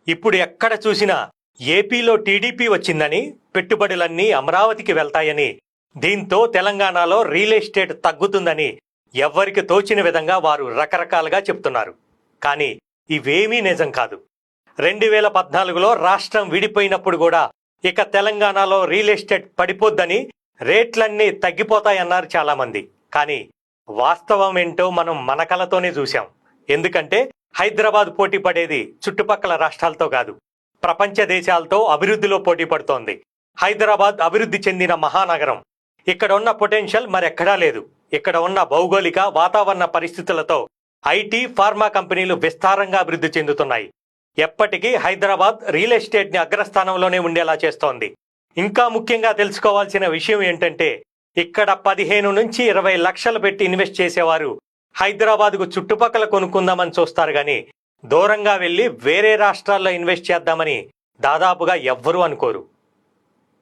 ఇప్పుడు ఎక్కడ చూసినా ఏపీలో టీడీపీ వచ్చిందని పెట్టుబడులన్నీ అమరావతికి వెళ్తాయని, దీంతో తెలంగాణలో రియల్ ఎస్టేట్ తగ్గుతుందని ఎవ్వరికి తోచిన విధంగా వారు రకరకాలుగా చెప్తున్నారు. కానీ ఇవేమీ నిజం కాదు. 2014లో రాష్ట్రం విడిపోయినప్పుడు కూడా ఇక తెలంగాణలో రియల్ ఎస్టేట్ పడిపోద్దని, రేట్లన్నీ తగ్గిపోతాయన్నారు చాలామంది. కానీ వాస్తవం ఏంటో మనం మన కళ్ళతోనే చూశాం. ఎందుకంటే హైదరాబాద్ పోటీ పడేది చుట్టుపక్కల రాష్ట్రాలతో కాదు, ప్రపంచ దేశాలతో అభివృద్ధిలో పోటీ పడుతోంది. హైదరాబాద్ అభివృద్ధి చెందిన మహానగరం. ఇక్కడ ఉన్న పొటెన్షియల్ మరెక్కడా లేదు. ఇక్కడ ఉన్న భౌగోళిక వాతావరణ పరిస్థితులతో ఐటీ, ఫార్మా కంపెనీలు విస్తారంగా అభివృద్ధి చెందుతున్నాయి. ఎప్పటికీ హైదరాబాద్ రియల్ ఎస్టేట్ ని అగ్రస్థానంలోనే ఉండేలా చేస్తోంది. ఇంకా ముఖ్యంగా తెలుసుకోవాల్సిన విషయం ఏంటంటే, ఇక్కడ 15 నుంచి 20 లక్షలు పెట్టి ఇన్వెస్ట్ చేసేవారు హైదరాబాద్కు చుట్టుపక్కల కొనుక్కుందామని చూస్తారు గాని దూరంగా వెళ్లి వేరే రాష్ట్రాల్లో ఇన్వెస్ట్ చేద్దామని దాదాపుగా ఎవ్వరూ అనుకోరు.